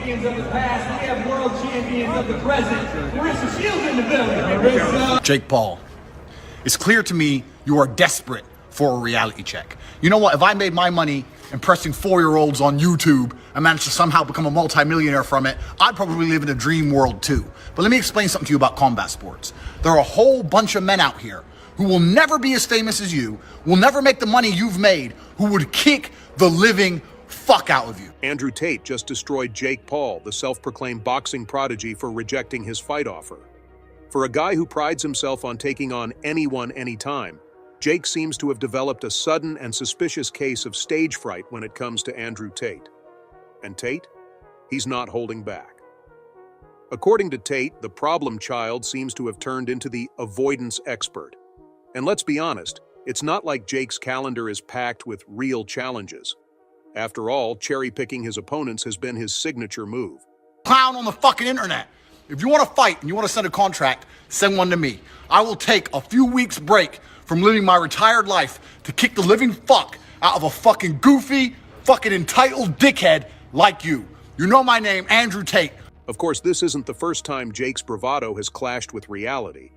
champions of the past. We have world champions of the present. Marissa Shields in the building. Marissa. Jake Paul, it's clear to me you are desperate for a reality check. You know what? If I made my money impressing 4-year-olds on YouTube and managed to somehow become a multimillionaire from it, I'd probably live in a dream world too. But let me explain something to you about combat sports. There are a whole bunch of men out here who will never be as famous as you, will never make the money you've made, who would kick the living fuck out of you. Andrew Tate just destroyed Jake Paul, the self-proclaimed boxing prodigy, for rejecting his fight offer. For a guy who prides himself on taking on anyone, anytime, Jake seems to have developed a sudden and suspicious case of stage fright when it comes to Andrew Tate. And Tate? He's not holding back. According to Tate, the problem child seems to have turned into the avoidance expert. And let's be honest, it's not like Jake's calendar is packed with real challenges. After all, cherry-picking his opponents has been his signature move. Clown on the fucking internet. If you want to fight and you want to send a contract, send one to me. I will take a few weeks break from living my retired life to kick the living fuck out of a fucking goofy, fucking entitled dickhead like you. You know my name, Andrew Tate. Of course, this isn't the first time Jake's bravado has clashed with reality.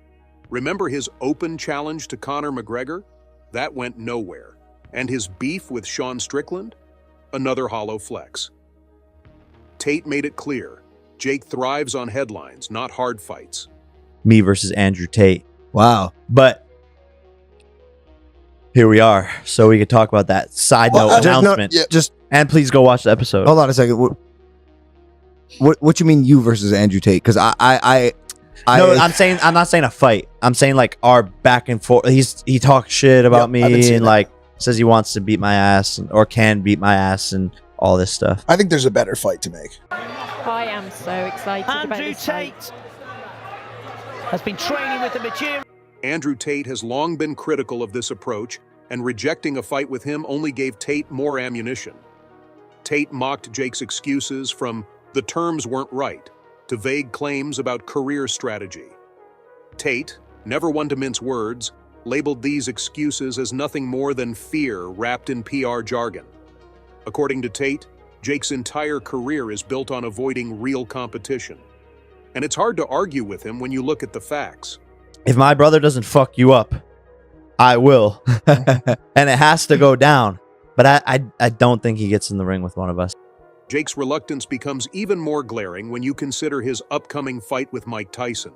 Remember his open challenge to Conor McGregor? That went nowhere. And his beef with Sean Strickland? Another hollow flex. Tate made it clear, Jake thrives on headlines, not hard fights. Me versus Andrew Tate. Wow. But here we are, so we could talk about that side note announcement. And please go watch the episode. Hold on a second. What you mean you versus Andrew Tate? Because no, I'm not saying a fight. I'm saying like our back and forth. He talks shit about me and like says he wants to beat my ass or can beat my ass and all this stuff. I think there's a better fight to make. I am so excited about this fight. Andrew Tate has been training with the material. Andrew Tate has long been critical of this approach, and rejecting a fight with him only gave Tate more ammunition. Tate mocked Jake's excuses from the terms weren't right to vague claims about career strategy. Tate, never one to mince words, labeled these excuses as nothing more than fear wrapped in PR jargon. According to Tate, Jake's entire career is built on avoiding real competition. And it's hard to argue with him when you look at the facts. If my brother doesn't fuck you up, I will. And it has to go down. But I don't think he gets in the ring with one of us. Jake's reluctance becomes even more glaring when you consider his upcoming fight with Mike Tyson.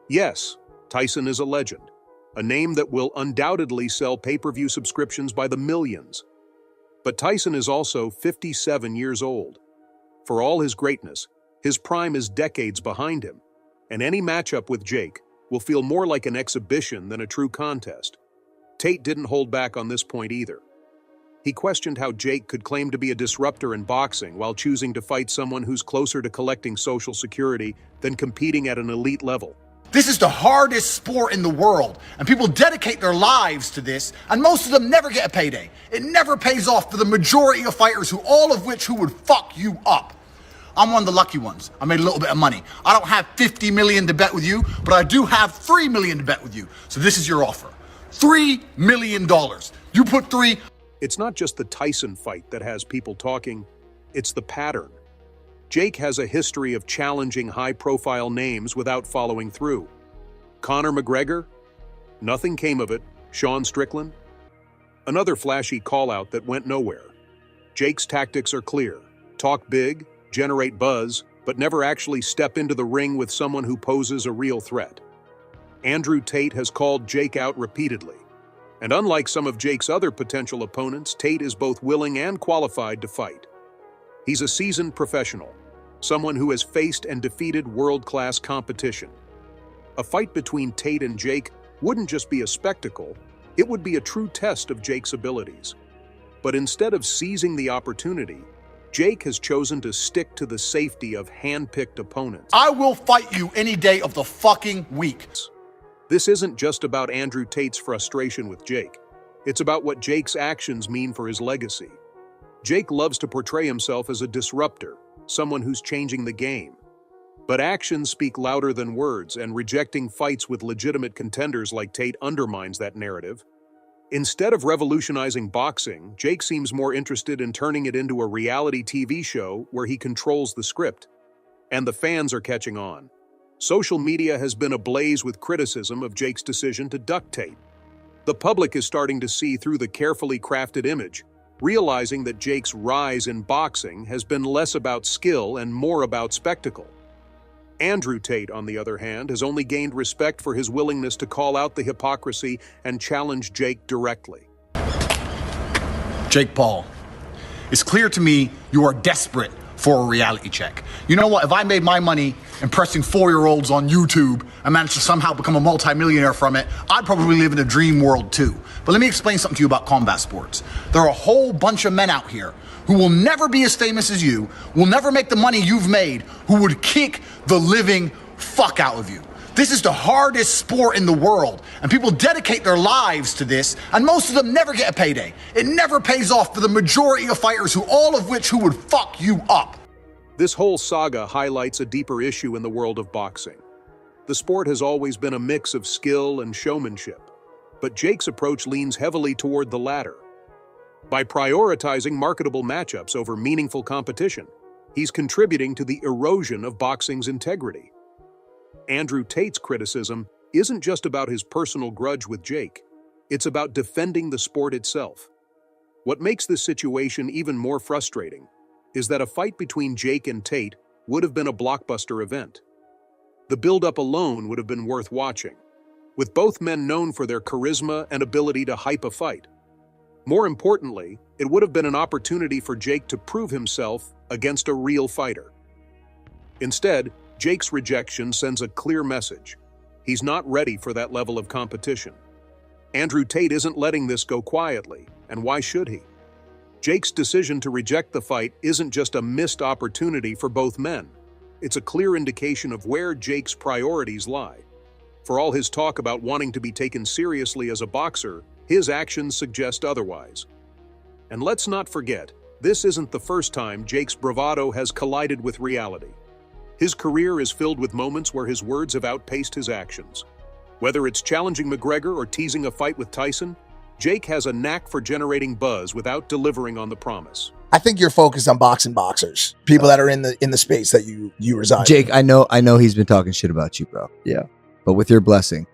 Yes, Tyson is a legend, a name that will undoubtedly sell pay-per-view subscriptions by the millions. But Tyson is also 57 years old. For all his greatness, his prime is decades behind him, and any matchup with Jake will feel more like an exhibition than a true contest. Tate didn't hold back on this point either. He questioned how Jake could claim to be a disruptor in boxing while choosing to fight someone who's closer to collecting Social Security than competing at an elite level. This is the hardest sport in the world, and people dedicate their lives to this, and most of them never get a payday. It never pays off for the majority of fighters, all of which would fuck you up. I'm one of the lucky ones. I made a little bit of money. I don't have 50 million to bet with you, but I do have 3 million to bet with you. So this is your offer. $3 million. You put 3. It's not just the Tyson fight that has people talking, it's the pattern. Jake has a history of challenging high-profile names without following through. Conor McGregor? Nothing came of it. Sean Strickland? Another flashy call-out that went nowhere. Jake's tactics are clear. Talk big, generate buzz, but never actually step into the ring with someone who poses a real threat. Andrew Tate has called Jake out repeatedly. And unlike some of Jake's other potential opponents, Tate is both willing and qualified to fight. He's a seasoned professional, someone who has faced and defeated world-class competition. A fight between Tate and Jake wouldn't just be a spectacle, it would be a true test of Jake's abilities. But instead of seizing the opportunity, Jake has chosen to stick to the safety of hand-picked opponents. I will fight you any day of the fucking week. This isn't just about Andrew Tate's frustration with Jake. It's about what Jake's actions mean for his legacy. Jake loves to portray himself as a disruptor, someone who's changing the game. But actions speak louder than words, and rejecting fights with legitimate contenders like Tate undermines that narrative. Instead of revolutionizing boxing, Jake seems more interested in turning it into a reality TV show where he controls the script. And the fans are catching on. Social media has been ablaze with criticism of Jake's decision to duck Tate. The public is starting to see through the carefully crafted image, realizing that Jake's rise in boxing has been less about skill and more about spectacle. Andrew Tate, on the other hand, has only gained respect for his willingness to call out the hypocrisy and challenge Jake directly. Jake Paul, it's clear to me you are desperate for a reality check. You know what? If I made my money impressing 4-year-olds on YouTube and managed to somehow become a multimillionaire from it, I'd probably live in a dream world too. But let me explain something to you about combat sports. There are a whole bunch of men out here who will never be as famous as you, will never make the money you've made, who would kick the living fuck out of you. This is the hardest sport in the world, and people dedicate their lives to this, and most of them never get a payday. It never pays off for the majority of fighters, all of which would fuck you up. This whole saga highlights a deeper issue in the world of boxing. The sport has always been a mix of skill and showmanship, but Jake's approach leans heavily toward the latter. By prioritizing marketable matchups over meaningful competition, he's contributing to the erosion of boxing's integrity. Andrew Tate's criticism isn't just about his personal grudge with Jake, it's about defending the sport itself. What makes this situation even more frustrating is that a fight between Jake and Tate would have been a blockbuster event. The build-up alone would have been worth watching, with both men known for their charisma and ability to hype a fight. More importantly, it would have been an opportunity for Jake to prove himself against a real fighter. Instead, Jake's rejection sends a clear message. He's not ready for that level of competition. Andrew Tate isn't letting this go quietly, and why should he? Jake's decision to reject the fight isn't just a missed opportunity for both men. It's a clear indication of where Jake's priorities lie. For all his talk about wanting to be taken seriously as a boxer, his actions suggest otherwise. And let's not forget, this isn't the first time Jake's bravado has collided with reality. His career is filled with moments where his words have outpaced his actions. Whether it's challenging McGregor or teasing a fight with Tyson, Jake has a knack for generating buzz without delivering on the promise. I think you're focused on boxing boxers, people that are in the space that you reside. Jake, I know he's been talking shit about you, bro. Yeah. But with your blessing,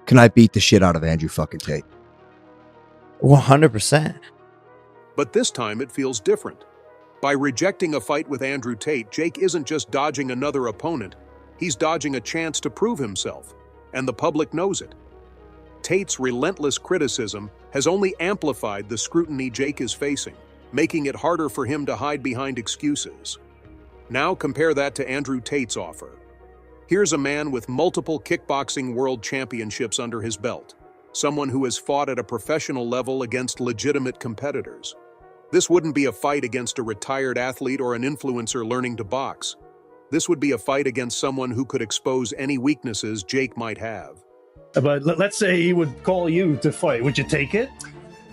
can I beat the shit out of Andrew fucking Tate? 100%. But this time it feels different. By rejecting a fight with Andrew Tate, Jake isn't just dodging another opponent, he's dodging a chance to prove himself, and the public knows it. Tate's relentless criticism has only amplified the scrutiny Jake is facing, making it harder for him to hide behind excuses. Now compare that to Andrew Tate's offer. Here's a man with multiple kickboxing world championships under his belt, someone who has fought at a professional level against legitimate competitors. This wouldn't be a fight against a retired athlete or an influencer learning to box. This would be a fight against someone who could expose any weaknesses Jake might have. But let's say he would call you to fight. Would you take it?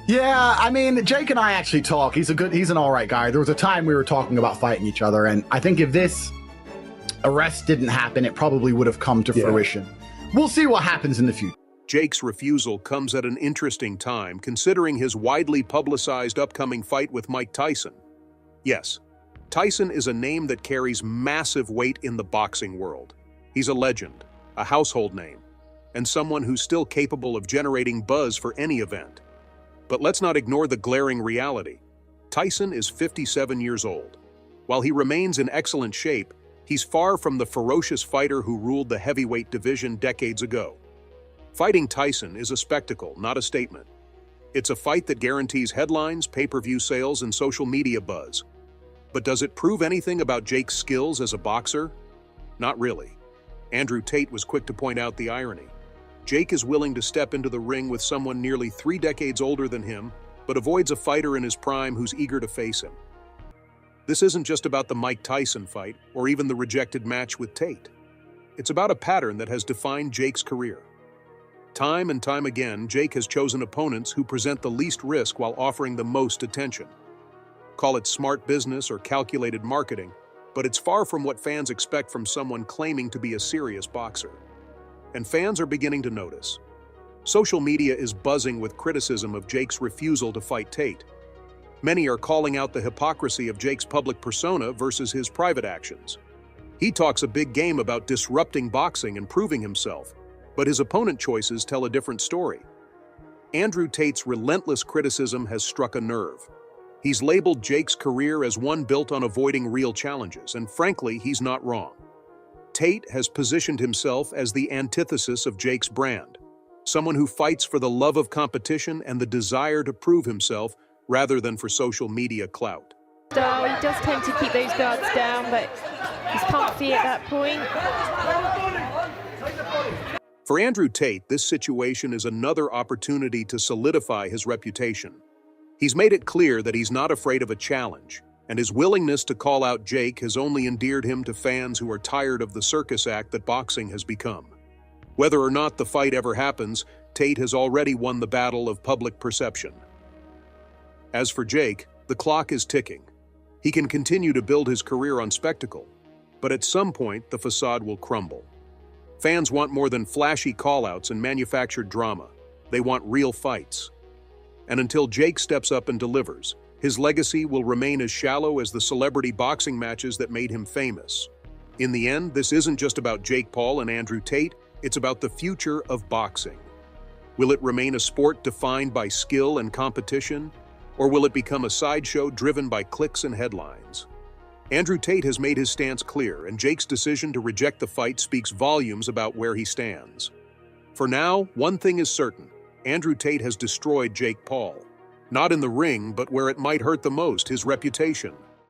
Yeah, I mean, Jake and I actually talk. He's an all right guy. There was a time we were talking about fighting each other, and I think if this arrest didn't happen, it probably would have come to fruition. We'll see what happens in the future. Jake's refusal comes at an interesting time, considering his widely publicized upcoming fight with Mike Tyson. Yes, Tyson is a name that carries massive weight in the boxing world. He's a legend, a household name, and someone who's still capable of generating buzz for any event. But let's not ignore the glaring reality. Tyson is 57 years old. While he remains in excellent shape, he's far from the ferocious fighter who ruled the heavyweight division decades ago. Fighting Tyson is a spectacle, not a statement. It's a fight that guarantees headlines, pay-per-view sales, and social media buzz. But does it prove anything about Jake's skills as a boxer? Not really. Andrew Tate was quick to point out the irony. Jake is willing to step into the ring with someone nearly 3 decades older than him, but avoids a fighter in his prime who's eager to face him. This isn't just about the Mike Tyson fight, or even the rejected match with Tate. It's about a pattern that has defined Jake's career. Time and time again, Jake has chosen opponents who present the least risk while offering the most attention. Call it smart business or calculated marketing, but it's far from what fans expect from someone claiming to be a serious boxer. And fans are beginning to notice. Social media is buzzing with criticism of Jake's refusal to fight Tate. Many are calling out the hypocrisy of Jake's public persona versus his private actions. He talks a big game about disrupting boxing and proving himself, but his opponent choices tell a different story. Andrew Tate's relentless criticism has struck a nerve. He's labeled Jake's career as one built on avoiding real challenges, and frankly, he's not wrong. Tate has positioned himself as the antithesis of Jake's brand, someone who fights for the love of competition and the desire to prove himself rather than for social media clout. He does tend to keep those guards down, but he's comfy at that point. For Andrew Tate, this situation is another opportunity to solidify his reputation. He's made it clear that he's not afraid of a challenge, and his willingness to call out Jake has only endeared him to fans who are tired of the circus act that boxing has become. Whether or not the fight ever happens, Tate has already won the battle of public perception. As for Jake, the clock is ticking. He can continue to build his career on spectacle, but at some point the facade will crumble. Fans want more than flashy call-outs and manufactured drama. They want real fights. And until Jake steps up and delivers, his legacy will remain as shallow as the celebrity boxing matches that made him famous. In the end, this isn't just about Jake Paul and Andrew Tate, it's about the future of boxing. Will it remain a sport defined by skill and competition, or will it become a sideshow driven by clicks and headlines? Andrew Tate has made his stance clear, and Jake's decision to reject the fight speaks volumes about where he stands. For now, one thing is certain: Andrew Tate has destroyed Jake Paul. Not in the ring, but where it might hurt the most, his reputation.